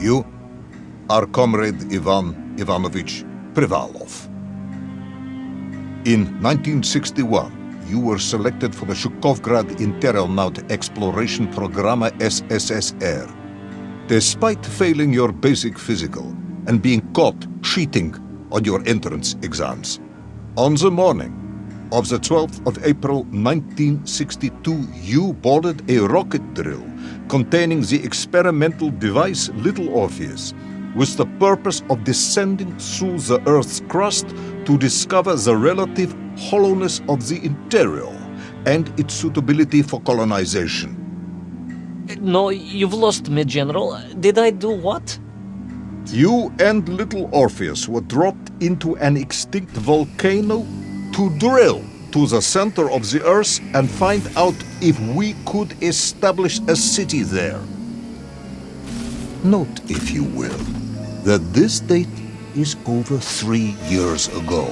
You are Comrade Ivan Ivanovich Privalov. In 1961, you were selected for the Shukovgrad Interonaut Exploration Programme SSSR. Despite failing your basic physical and being caught cheating on your entrance exams, on the morning of the 12th of April 1962, you boarded a rocket drill containing the experimental device Little Orpheus, with the purpose of descending through the Earth's crust to discover the relative hollowness of the interior and its suitability for colonization. No, you've lost me, General. Did I do what? You and Little Orpheus were dropped into an extinct volcano to drill to the center of the Earth and find out if we could establish a city there. Note, if you will, that this date is over 3 years ago.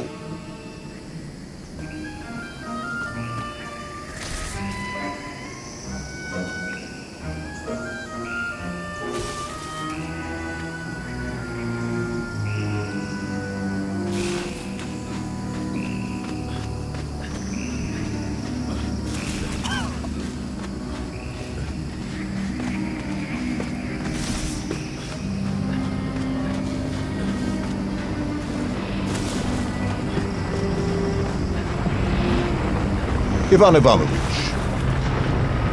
Ivan Ivanovich,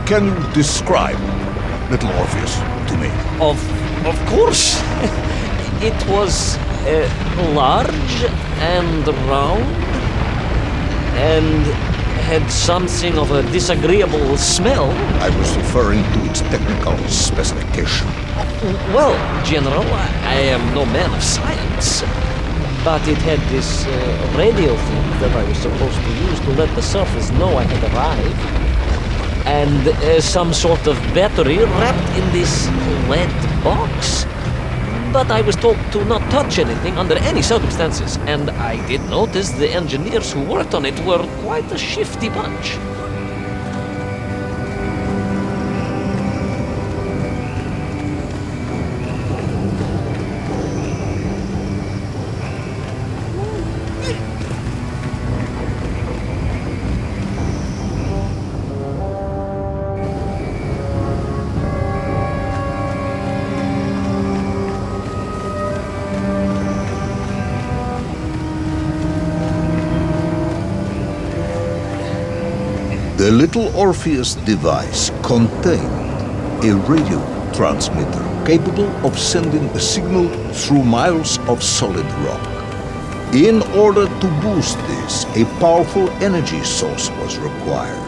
can you describe Little Orpheus to me? Of course. It was large and round and had something of a disagreeable smell. I was referring to its technical specification. Well, General, I am no man of science, but it had this radio thing that I was supposed to use to let the surface know I had arrived, and some sort of battery wrapped in this lead box. But I was told to not touch anything under any circumstances, and I did notice the engineers who worked on it were quite a shifty bunch. The Little Orpheus device contained a radio transmitter capable of sending a signal through miles of solid rock. In order to boost this, a powerful energy source was required.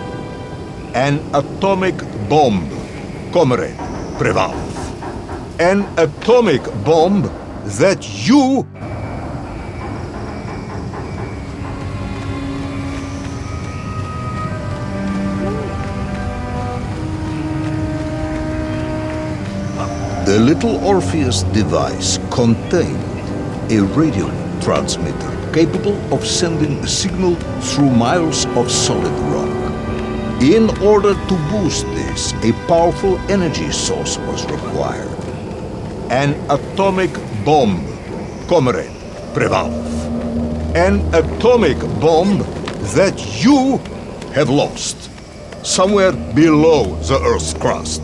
An atomic bomb, Comrade Privalov. An atomic bomb that you... The Little Orpheus device contained a radio transmitter capable of sending a signal through miles of solid rock. In order to boost this, a powerful energy source was required. An atomic bomb, Comrade Privalov. An atomic bomb that you have lost somewhere below the Earth's crust.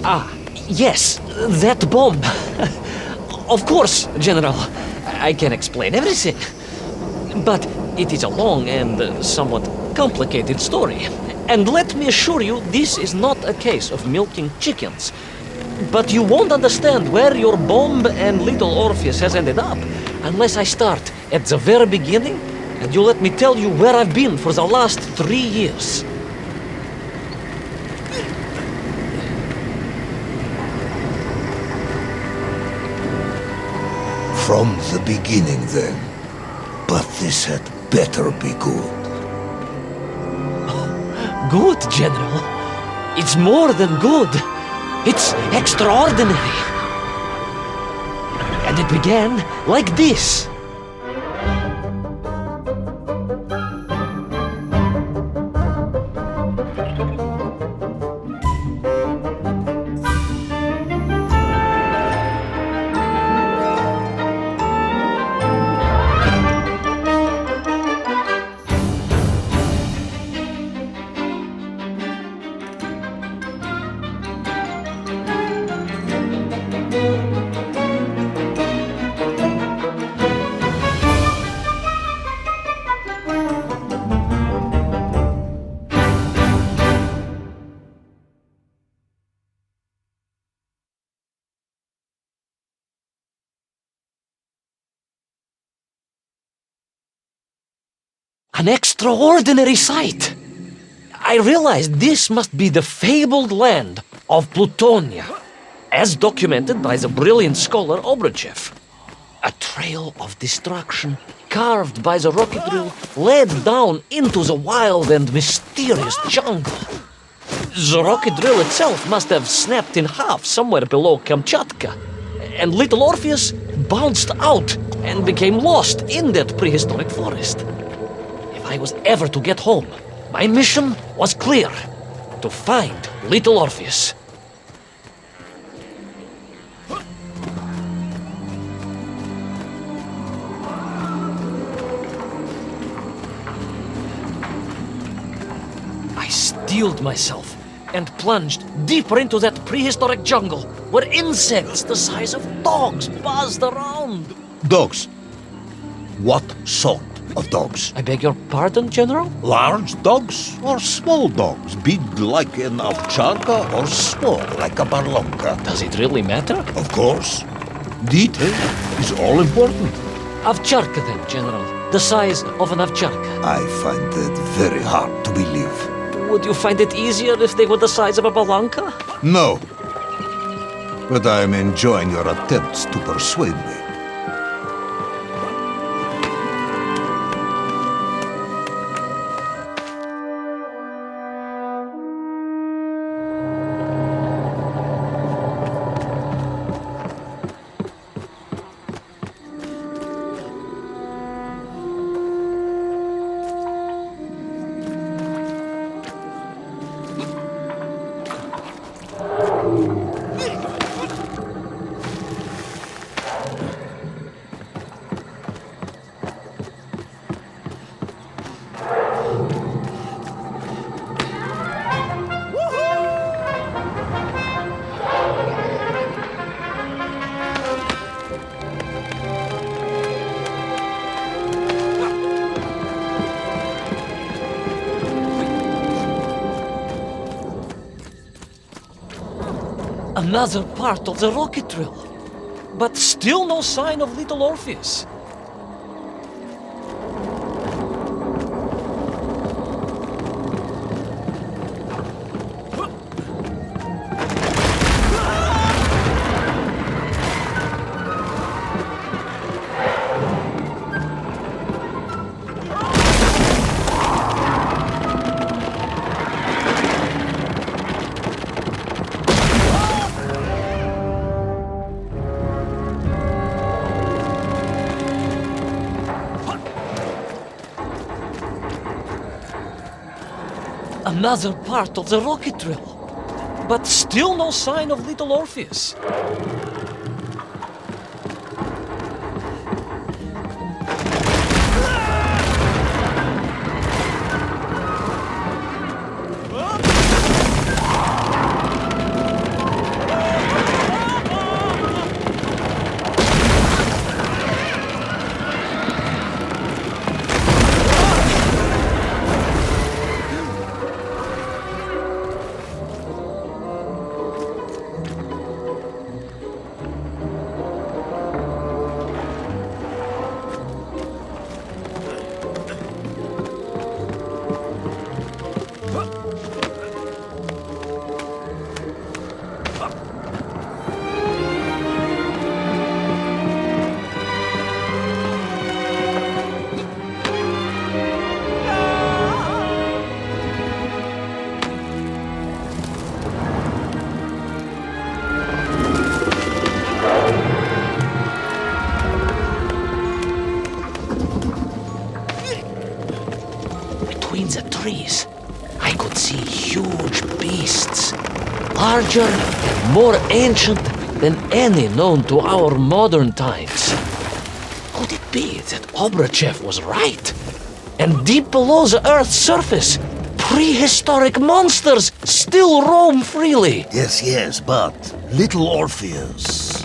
Yes, that bomb. Of course, General. I can explain everything. But it is a long and somewhat complicated story. And let me assure you, this is not a case of milking chickens. But you won't understand where your bomb and Little Orpheus has ended up unless I start at the very beginning and you let me tell you where I've been for the last 3 years. From the beginning, then. But this had better be good. Good, General. It's more than good. It's extraordinary. And it began like this. An extraordinary sight. I realized this must be the fabled land of Plutonia, as documented by the brilliant scholar Obruchev. A trail of destruction carved by the rocket drill led down into the wild and mysterious jungle. The rocket drill itself must have snapped in half somewhere below Kamchatka, and little Orpheus bounced out and became lost in that prehistoric forest. If I was ever to get home, my mission was clear: to find little Orpheus. I steeled myself and plunged deeper into that prehistoric jungle where insects the size of dogs buzzed around. Dogs? What sort of dogs? I beg your pardon, General? Large dogs or small dogs? Big like an ovcharka or small like a barlonka? Does it really matter? Of course. Detail is all important. Ovcharka then, General. The size of an ovcharka. I find that very hard to believe. Would you find it easier if they were the size of a balanka? No. But I am enjoying your attempts to persuade me. Another part of the rocket drill. But still no sign of little Orpheus. Another part of the rocket drill. But still no sign of little Orpheus. Between the trees, I could see huge beasts, larger and more ancient than any known to our modern times. Could it be that Obruchev was right? And deep below the Earth's surface, prehistoric monsters still roam freely. Yes, but little Orpheus.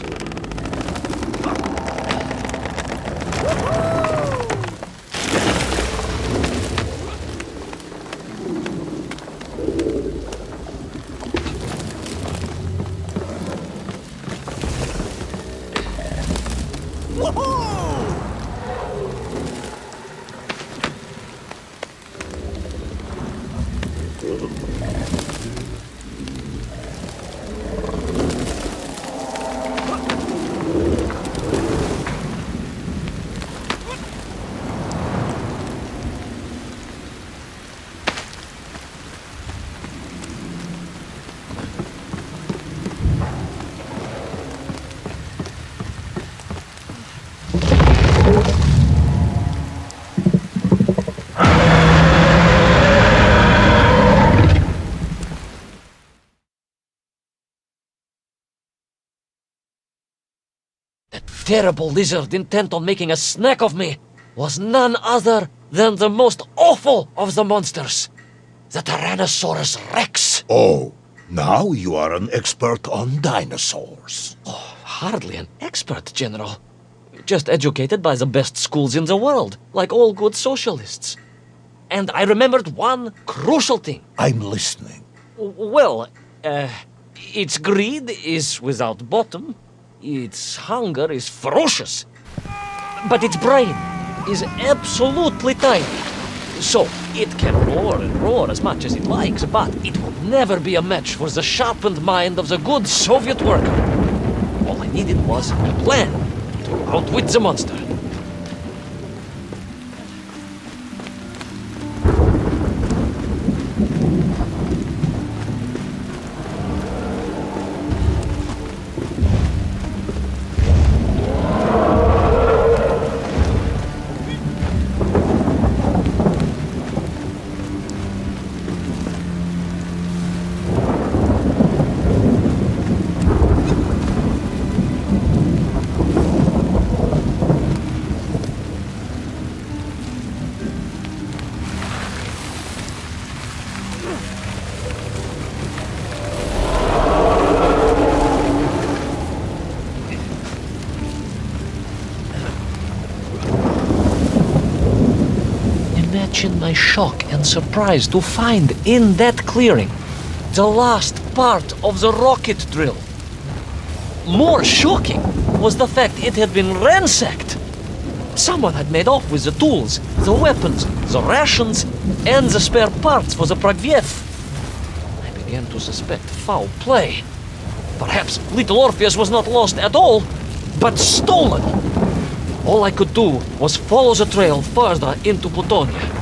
terrible lizard intent on making a snack of me was none other than the most awful of the monsters, the Tyrannosaurus Rex. Oh, now you are an expert on dinosaurs. Hardly an expert, General. Just educated by the best schools in the world, like all good socialists. And I remembered one crucial thing. I'm listening. Well, its greed is without bottom, its hunger is ferocious, but its brain is absolutely tiny. So, it can roar and roar as much as it likes, but it will never be a match for the sharpened mind of the good Soviet worker. All I needed was a plan to outwit the monster. Imagine my shock and surprise to find in that clearing the last part of the rocket drill. More shocking was the fact it had been ransacked. Someone had made off with the tools, the weapons, the rations, and the spare parts for the Pragviev. I began to suspect foul play. Perhaps little Orpheus was not lost at all, but stolen. All I could do was follow the trail further into Plutonia.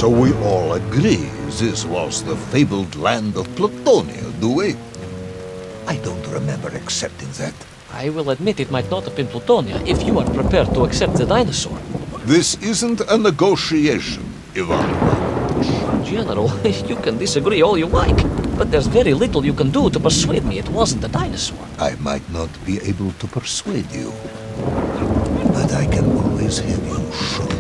So we all agree this was the fabled land of Plutonia, do we? I don't remember accepting that. I will admit it might not have been Plutonia if you are prepared to accept the dinosaur. This isn't a negotiation, Ivan Ivanovich. General, you can disagree all you like, but there's very little you can do to persuade me it wasn't a dinosaur. I might not be able to persuade you, but I can always have you shoot.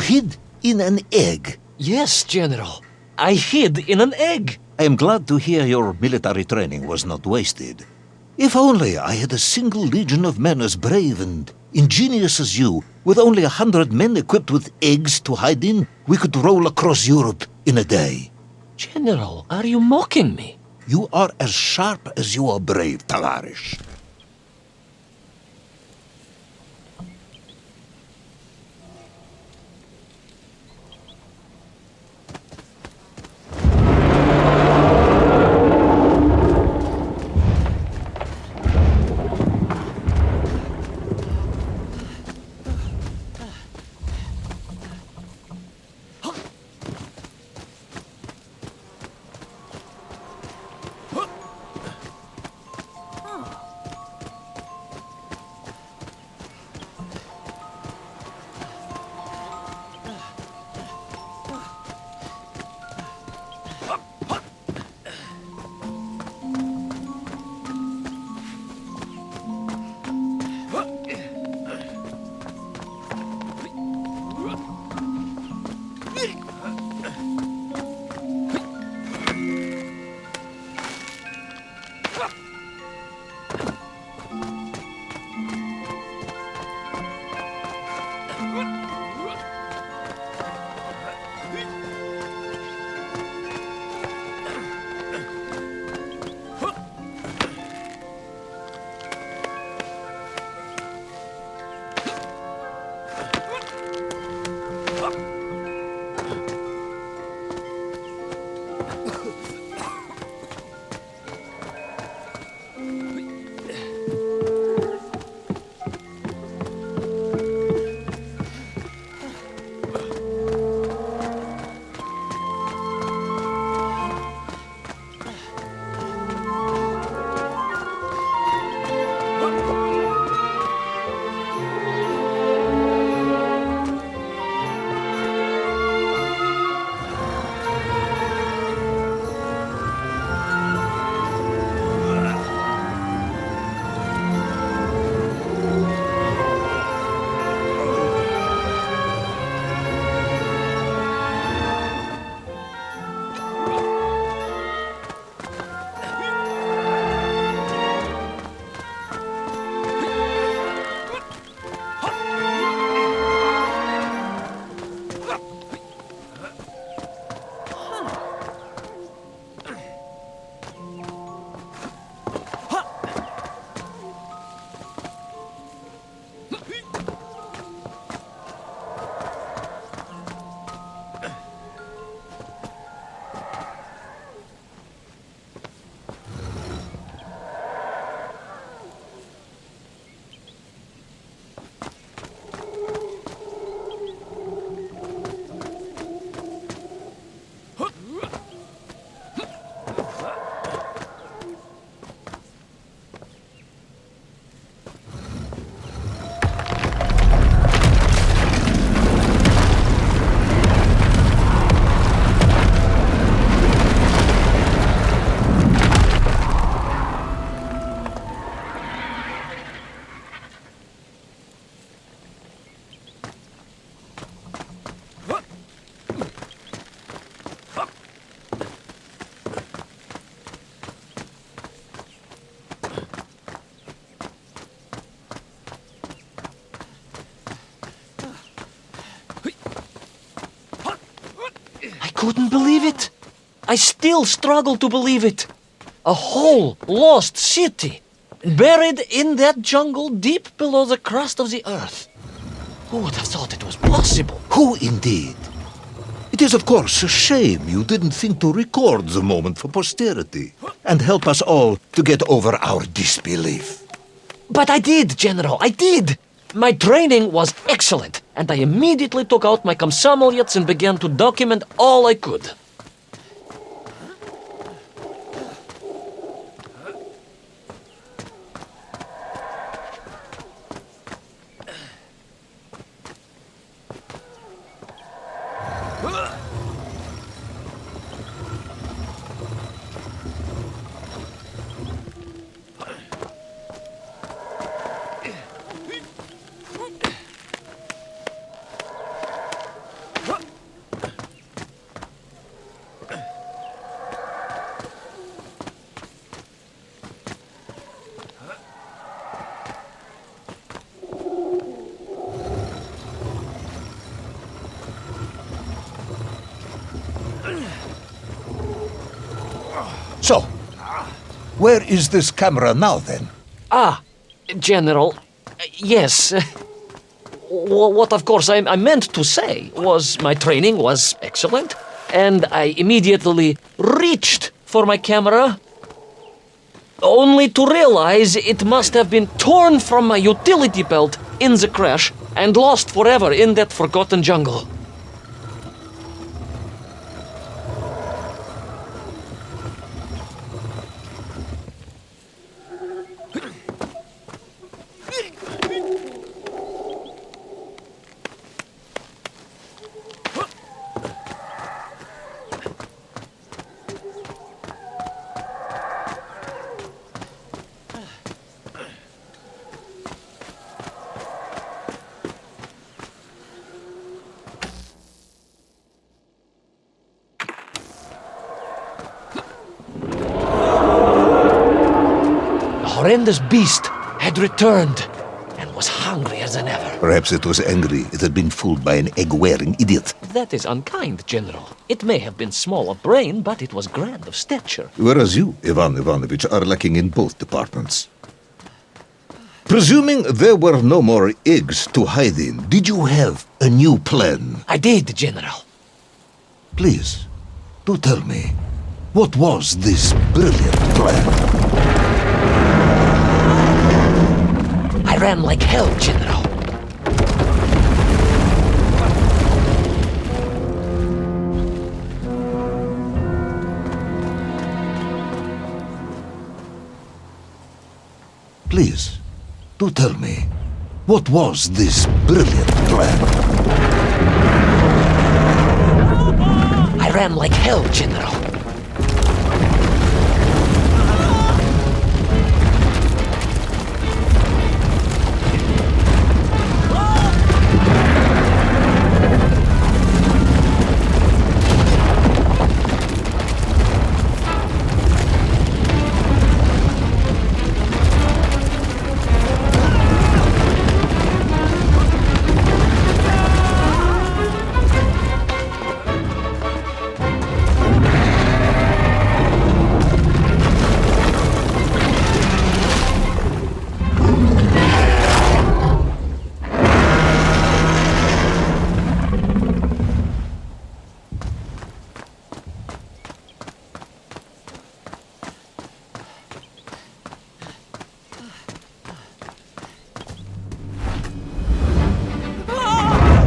hid in an egg. Yes, General. I hid in an egg. I am glad to hear your military training was not wasted. If only I had a single legion of men as brave and ingenious as you, with only 100 men equipped with eggs to hide in, we could roll across Europe in a day. General, are you mocking me? You are as sharp as you are brave, Tavarish. Couldn't believe it. I still struggle to believe it. A whole lost city, buried in that jungle deep below the crust of the earth. Who would have thought it was possible? Who indeed? It is, of course, a shame you didn't think to record the moment for posterity and help us all to get over our disbelief. But I did, General, I did. My training was excellent, and I immediately took out my komsomolets and began to document all I could. So, where is this camera now, then? Ah, General, yes. What, of course, I meant to say was my training was excellent, and I immediately reached for my camera, only to realize it must have been torn from my utility belt in the crash and lost forever in that forgotten jungle. The horrendous beast had returned and was hungrier than ever. Perhaps it was angry it had been fooled by an egg-wearing idiot. That is unkind, General. It may have been small of brain, but it was grand of stature. Whereas you, Ivan Ivanovich, are lacking in both departments. Presuming there were no more eggs to hide in, did you have a new plan? I did, General. Please, do tell me, what was this brilliant plan? I ran like hell, General. Please, do tell me, what was this brilliant plan? I ran like hell, General.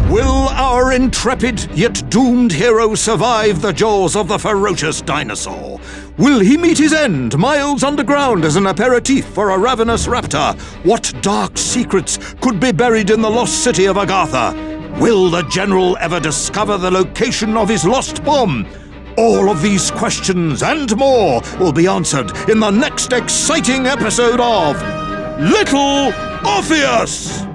Will our intrepid yet doomed hero survive the jaws of the ferocious dinosaur? Will he meet his end miles underground as an aperitif for a ravenous raptor? What dark secrets could be buried in the lost city of Agatha? Will the general ever discover the location of his lost bomb? All of these questions and more will be answered in the next exciting episode of Little Orpheus!